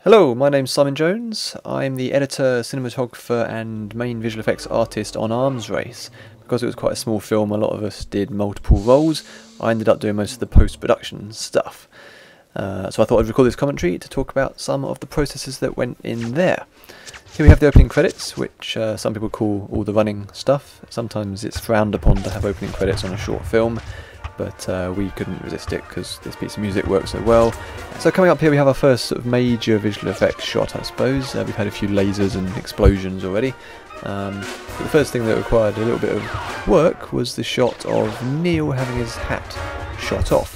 Hello, my name's Simon Jones. I'm the editor, cinematographer and main visual effects artist on Arms Race. Because it was quite a small film, a lot of us did multiple roles. I ended up doing most of the post-production stuff. So I thought I'd record this commentary to talk about some of the processes that went in there. Here we have the opening credits, which some people call all the running stuff. Sometimes it's frowned upon to have opening credits on a short film, but we couldn't resist it because this piece of music works so well. So coming up here we have our first sort of major visual effects shot, I suppose. We've had a few lasers and explosions already. But the first thing that required a little bit of work was the shot of Neil having his hat shot off.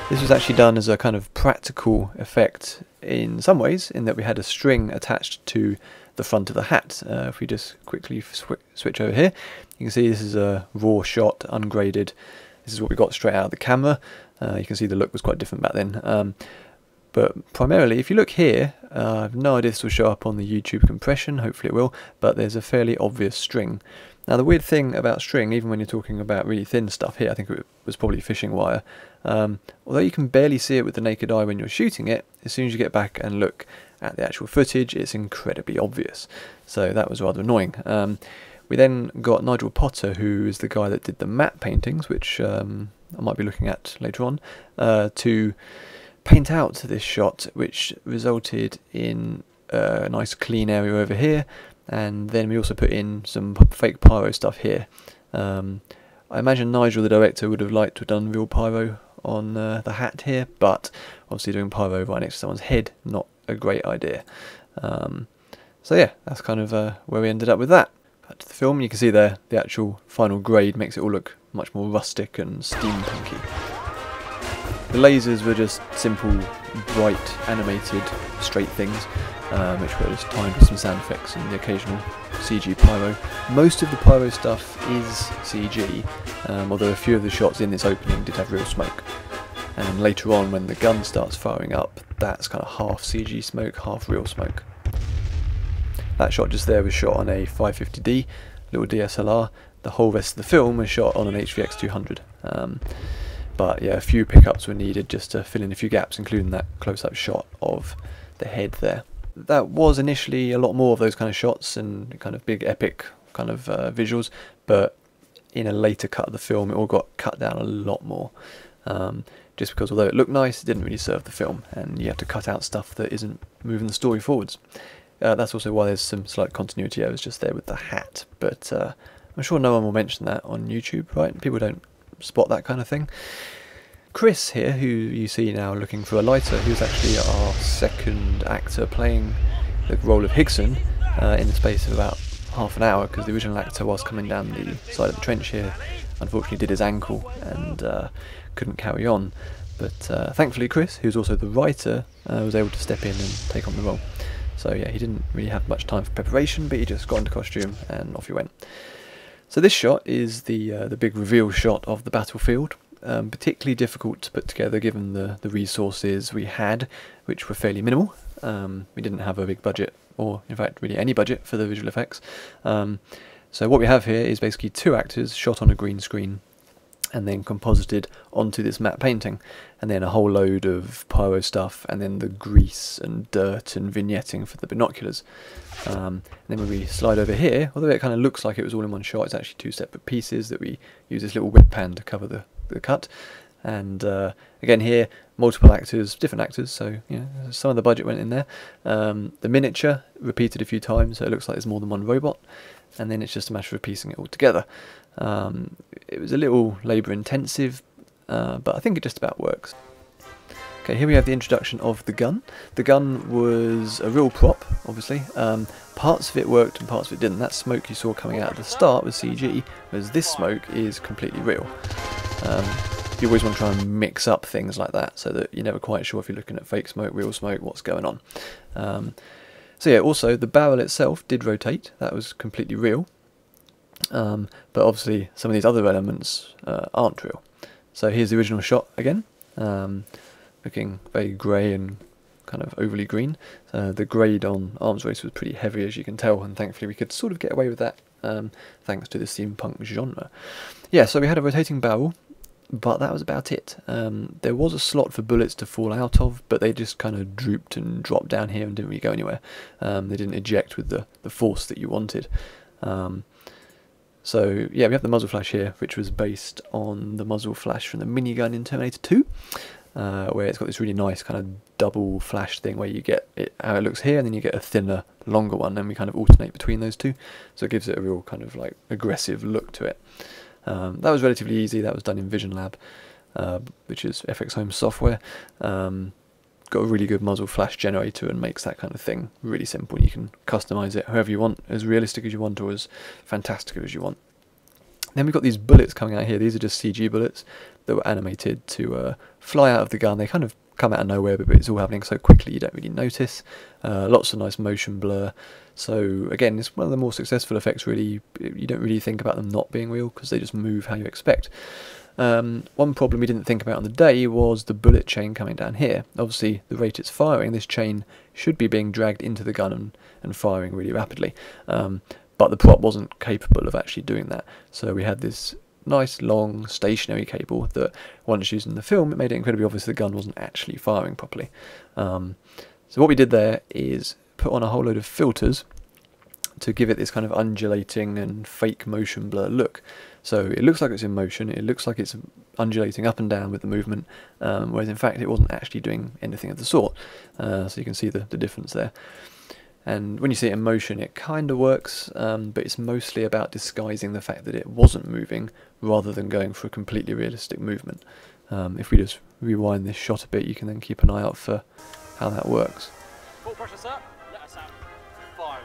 This was actually done as a kind of practical effect in some ways, in that we had a string attached to the front of the hat. If we just quickly switch over here, you can see this is a raw shot, ungraded. This is what we got straight out of the camera. You can see the look was quite different back then. But primarily, if you look here, I have no idea if this will show up on the YouTube compression, hopefully it will, but there's a fairly obvious string. Now the weird thing about string, even when you're talking about really thin stuff here, I think it was probably fishing wire, although you can barely see it with the naked eye when you're shooting it, as soon as you get back and look at the actual footage, it's incredibly obvious. So that was rather annoying. We then got Nigel Potter, who is the guy that did the matte paintings, which I might be looking at later on, to paint out this shot, which resulted in a nice clean area over here. And then we also put in some fake pyro stuff here. I imagine Nigel, the director, would have liked to have done real pyro on the hat here, but obviously doing pyro right next to someone's head, not a great idea. So yeah, that's kind of where we ended up with that. Back to the film, you can see there the actual final grade makes it all look much more rustic and steampunky. The lasers were just simple, bright, animated, straight things, which were just timed with some sound effects and the occasional CG pyro. Most of the pyro stuff is CG, although a few of the shots in this opening did have real smoke. And later on, when the gun starts firing up, that's kind of half CG smoke, half real smoke. That shot just there was shot on a 550D, little DSLR. The whole rest of the film was shot on an HVX 200. But yeah, a few pickups were needed just to fill in a few gaps, including that close-up shot of the head there. That was initially a lot more of those kind of shots and kind of big epic kind of visuals, but in a later cut of the film it all got cut down a lot more. Just because although it looked nice, it didn't really serve the film, and you have to cut out stuff that isn't moving the story forwards. That's also why there's some slight continuity errors just there with the hat, but I'm sure no one will mention that on YouTube, right? People don't spot that kind of thing. Chris here, who you see now looking for a lighter, who's actually our second actor playing the role of Higson in the space of about half an hour, because the original actor, whilst coming down the side of the trench here, unfortunately did his ankle and couldn't carry on. But thankfully Chris, who's also the writer, was able to step in and take on the role. So yeah, he didn't really have much time for preparation, but he just got into costume and off he went. So this shot is the big reveal shot of the battlefield. Particularly difficult to put together given the resources we had, which were fairly minimal. We didn't have a big budget, or in fact really any budget for the visual effects. So what we have here is basically two actors shot on a green screen and then composited onto this matte painting, and then a whole load of pyro stuff, and then the grease and dirt and vignetting for the binoculars. And then when we slide over here, although it kind of looks like it was all in one shot, it's actually two separate pieces that we use this little whip pan to cover the cut. And again here, multiple actors, different actors, so you know, some of the budget went in there. The miniature repeated a few times, so it looks like there's more than one robot, and then it's just a matter of piecing it all together. It was a little labour intensive, but I think it just about works. Okay, here we have the introduction of the gun. The gun was a real prop, obviously. Parts of it worked and parts of it didn't. That smoke you saw coming out at the start was CG, whereas this smoke is completely real. You always want to try and mix up things like that, so that you're never quite sure if you're looking at fake smoke, real smoke, what's going on. So yeah, also the barrel itself did rotate. That was completely real. But obviously some of these other elements aren't real. So here's the original shot again, looking very grey and kind of overly green. The grade on Arms Race was pretty heavy, as you can tell, and thankfully we could sort of get away with that thanks to the steampunk genre. Yeah, so we had a rotating barrel. but that was about it. There was a slot for bullets to fall out of, but they just kind of drooped and dropped down here and didn't really go anywhere. They didn't eject with the force that you wanted. So yeah, we have the muzzle flash here, which was based on the muzzle flash from the minigun in Terminator 2, where it's got this really nice kind of double flash thing where you get it how it looks here, and then you get a thinner, longer one, and we kind of alternate between those two, so it gives it a real kind of like aggressive look to it. That was relatively easy. That was done in Vision Lab, which is FX Home software. Got a really good muzzle flash generator and makes that kind of thing really simple. You can customize it however you want, as realistic as you want or as fantastical as you want. Then we've got these bullets coming out here. These are just CG bullets that were animated to fly out of the gun. They kind of come out of nowhere, but it's all happening so quickly you don't really notice. Lots of nice motion blur. So again, it's one of the more successful effects really. You don't really think about them not being real because they just move how you expect. One problem we didn't think about on the day was the bullet chain coming down here. Obviously, the rate it's firing, this chain should be being dragged into the gun and firing really rapidly. But the prop wasn't capable of actually doing that. So we had this nice long stationary cable that, once used in the film, it made it incredibly obvious the gun wasn't actually firing properly. So what we did there is put on a whole load of filters to give it this kind of undulating and fake motion blur look. So it looks like it's in motion, it looks like it's undulating up and down with the movement, whereas in fact it wasn't actually doing anything of the sort. So you can see the difference there. And when you see it in motion, it kind of works, but it's mostly about disguising the fact that it wasn't moving rather than going for a completely realistic movement. If we just rewind this shot a bit, you can then keep an eye out for how that works. Full pressure, sir. Let us have fire.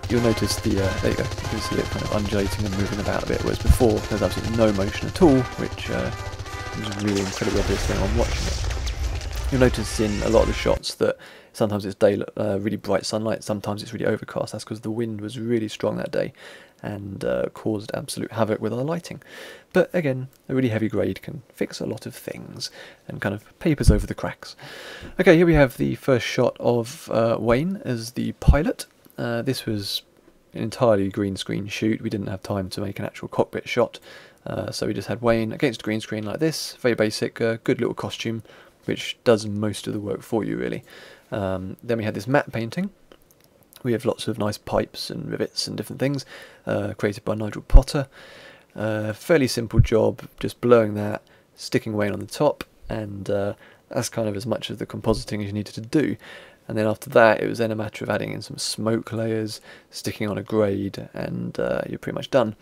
You'll notice the, there you go, you can see it kind of undulating and moving about a bit, whereas before there's absolutely no motion at all, which is a really incredibly obvious thing on watching it. You'll notice in a lot of the shots that sometimes it's daylight, really bright sunlight, sometimes it's really overcast. That's because the wind was really strong that day and caused absolute havoc with our lighting. But again, a really heavy grade can fix a lot of things and kind of papers over the cracks. Okay, here we have the first shot of Wayne as the pilot. This was an entirely green screen shoot. We didn't have time to make an actual cockpit shot, so we just had Wayne against a green screen like this. Very basic, good little costume, which does most of the work for you really. Then we had this matte painting. We have lots of nice pipes and rivets and different things, created by Nigel Potter. Fairly simple job, just blowing that, sticking Wayne on the top, and that's kind of as much of the compositing as you needed to do. And then after that, it was then a matter of adding in some smoke layers, sticking on a grade, and you're pretty much done.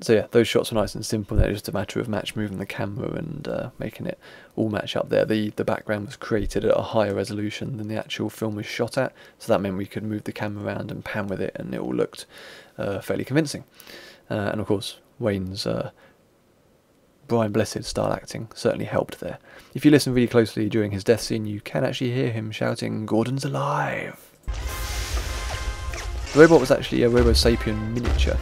So yeah, those shots were nice and simple. They're just a matter of moving the camera and making it all match up there. The background was created at a higher resolution than the actual film was shot at, so that meant we could move the camera around and pan with it, and it all looked fairly convincing. And of course, Wayne's Brian Blessed style acting certainly helped there. If you listen really closely during his death scene, you can actually hear him shouting, "Gordon's alive!" The robot was actually a Robo Sapien miniature,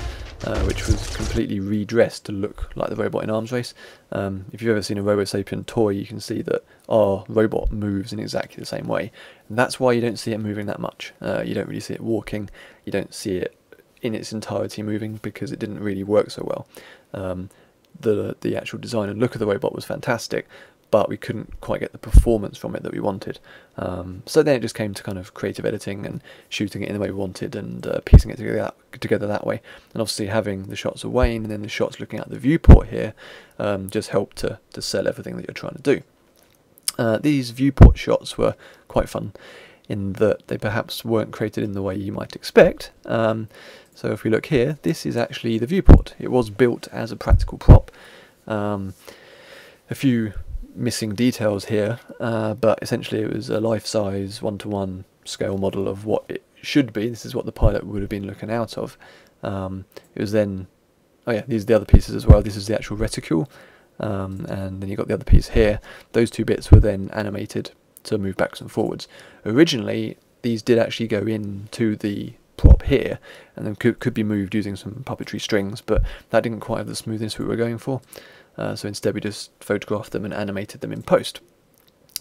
which was completely redressed to look like the robot in Arms Race. If you've ever seen a Robo Sapien toy, you can see that our robot moves in exactly the same way. And that's why you don't see it moving that much. You don't really see it walking, you don't see it in its entirety moving, because it didn't really work so well. The actual design and look of the robot was fantastic, but we couldn't quite get the performance from it that we wanted. So then it just came to kind of creative editing and shooting it in the way we wanted and piecing it together that way. And obviously having the shots of Wayne and then the shots looking at the viewport here just helped to sell everything that you're trying to do. These viewport shots were quite fun in that they perhaps weren't created in the way you might expect. So if we look here, this is actually the viewport. It was built as a practical prop. A few missing details here, but essentially it was a life-size 1-to-1 scale model of what it should be. This is what the pilot would have been looking out of. It was then, oh yeah, these are the other pieces as well. This is the actual reticule, and then you've got the other piece here. Those two bits were then animated to move backwards and forwards. Originally, these did actually go into the prop here, and then could be moved using some puppetry strings, but that didn't quite have the smoothness we were going for. So instead we just photographed them and animated them in post.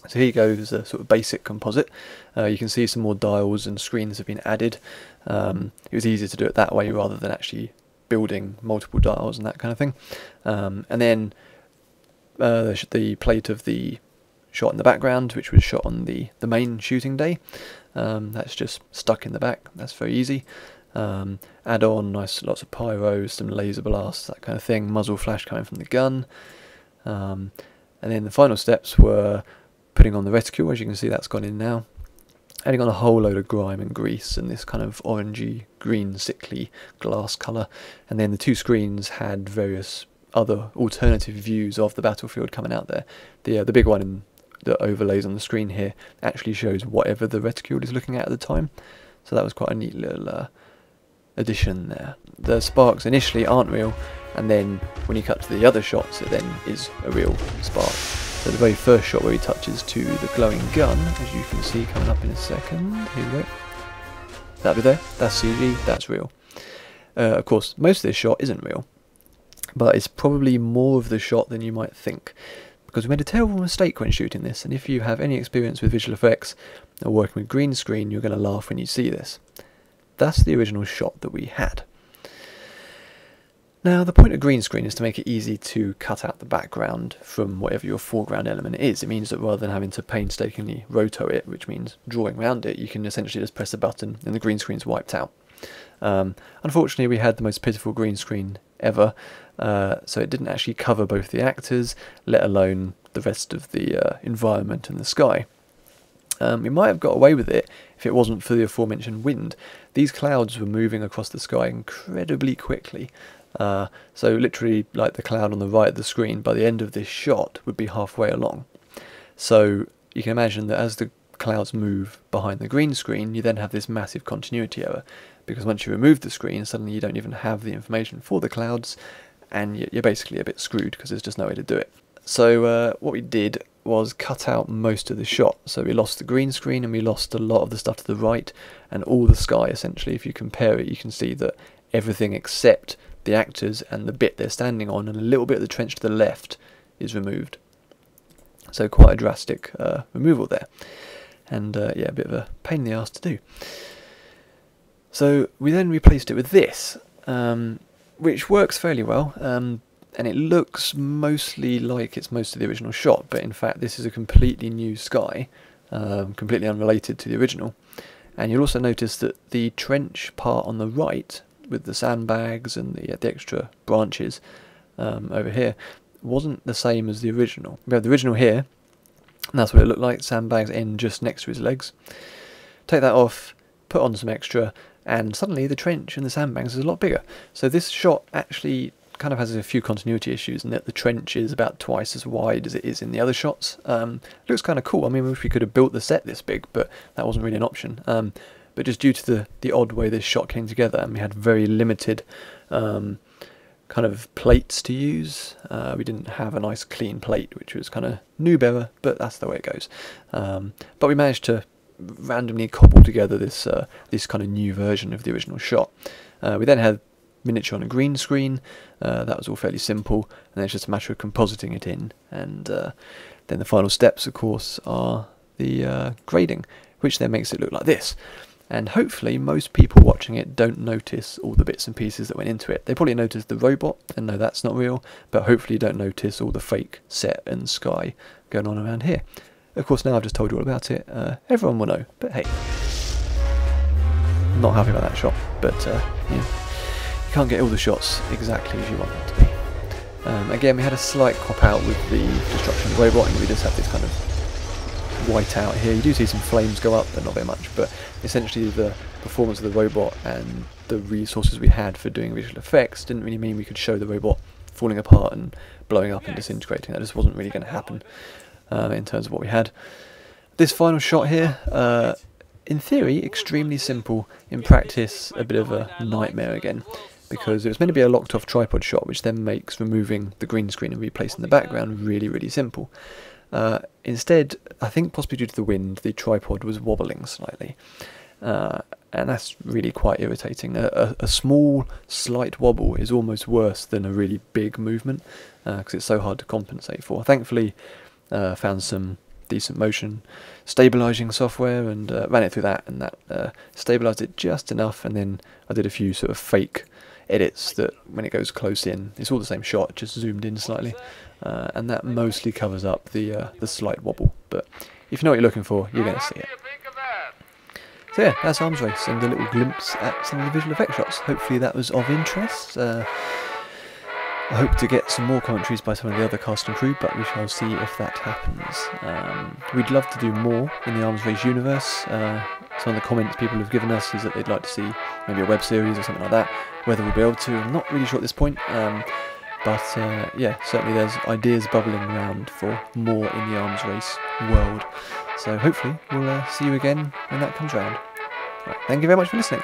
So here you go, there's a sort of basic composite. You can see some more dials and screens have been added. It was easier to do it that way rather than actually building multiple dials and that kind of thing. And then the plate of the shot in the background, which was shot on the main shooting day. That's just stuck in the back. That's very easy. Add on lots of pyro, some laser blasts, that kind of thing, muzzle flash coming from the gun. And then the final steps were putting on the reticule. As you can see, that's gone in now. Adding on a whole load of grime and grease and this kind of orangey green sickly glass colour. And then the two screens had various other alternative views of the battlefield coming out there. The big one that overlays on the screen here actually shows whatever the reticule is looking at the time. So that was quite a neat little addition there. The sparks initially aren't real, and then when you cut to the other shots it then is a real spark. So the very first shot where he touches to the glowing gun, as you can see coming up in a second, here we go. That'll be there, that's CG, that's real. Of course, most of this shot isn't real, but it's probably more of the shot than you might think, because we made a terrible mistake when shooting this, and if you have any experience with visual effects or working with green screen, you're going to laugh when you see this. That's the original shot that we had. Now, the point of green screen is to make it easy to cut out the background from whatever your foreground element is. It means that rather than having to painstakingly roto it, which means drawing around it, you can essentially just press a button and the green screen's wiped out. Unfortunately, we had the most pitiful green screen ever, so it didn't actually cover both the actors, let alone the rest of the environment and the sky. We might have got away with it if it wasn't for the aforementioned wind. These clouds were moving across the sky incredibly quickly. So literally, like the cloud on the right of the screen, by the end of this shot would be halfway along. So you can imagine that as the clouds move behind the green screen, you then have this massive continuity error, because once you remove the screen, suddenly you don't even have the information for the clouds, and you're basically a bit screwed because there's just no way to do it. So what we did was cut out most of the shot. So we lost the green screen and we lost a lot of the stuff to the right and all the sky essentially. If you compare it, you can see that everything except the actors and the bit they're standing on and a little bit of the trench to the left is removed. So quite a drastic removal there. And yeah, a bit of a pain in the arse to do. So we then replaced it with this, which works fairly well. And it looks mostly like it's most of the original shot, but in fact this is a completely new sky, completely unrelated to the original. And you'll also notice that the trench part on the right, with the sandbags and the extra branches over here, wasn't the same as the original. We have the original here, and that's what it looked like, sandbags end just next to his legs. Take that off, put on some extra, and suddenly the trench and the sandbags is a lot bigger. So this shot actually kind of has a few continuity issues in that the trench is about twice as wide as it is in the other shots. Looks kind of cool. I mean, I wish we could have built the set this big, but that wasn't really an option. But just due to the odd way this shot came together, and we had very limited kind of plates to use. We didn't have a nice clean plate, which was kind of noob error, but that's the way it goes. But we managed to randomly cobble together this this kind of new version of the original shot. We then had miniature on a green screen. That was all fairly simple, and then it's just a matter of compositing it in. And then the final steps, of course, are the grading, which then makes it look like this. And hopefully most people watching it don't notice all the bits and pieces that went into it. They probably notice the robot and know that's not real, but hopefully you don't notice all the fake set and sky going on around here. Of course, now I've just told you all about it, everyone will know, but hey, not happy about that shot, but yeah, you can't get all the shots exactly as you want them to be. Again, we had a slight cop out with the destruction of the robot, and we just have this kind of white out here. You do see some flames go up, but not very much, but essentially the performance of the robot and the resources we had for doing visual effects didn't really mean we could show the robot falling apart and blowing up and disintegrating. That just wasn't really going to happen in terms of what we had. This final shot here, in theory extremely simple, in practice a bit of a nightmare again, because it was meant to be a locked off tripod shot, which then makes removing the green screen and replacing the background really simple. Instead, I think possibly due to the wind, the tripod was wobbling slightly, and that's really quite irritating. A small, slight wobble is almost worse than a really big movement, because it's so hard to compensate for. Thankfully, found some decent motion stabilizing software and ran it through that, and that stabilized it just enough, and then I did a few sort of fake edits that when it goes close in, it's all the same shot, just zoomed in slightly, and that mostly covers up the slight wobble. But if you know what you're looking for, you're going to see it. So yeah, that's Arms Race and a little glimpse at some of the visual effects shots. Hopefully that was of interest. I hope to get some more commentaries by some of the other cast and crew, but we shall see if that happens. We'd love to do more in the Arms Race universe. Some of the comments people have given us is that they'd like to see maybe a web series or something like that. Whether we'll be able to, I'm not really sure at this point. But yeah, certainly there's ideas bubbling around for more in the Arms Race world. So hopefully we'll see you again when that comes round. Right, thank you very much for listening.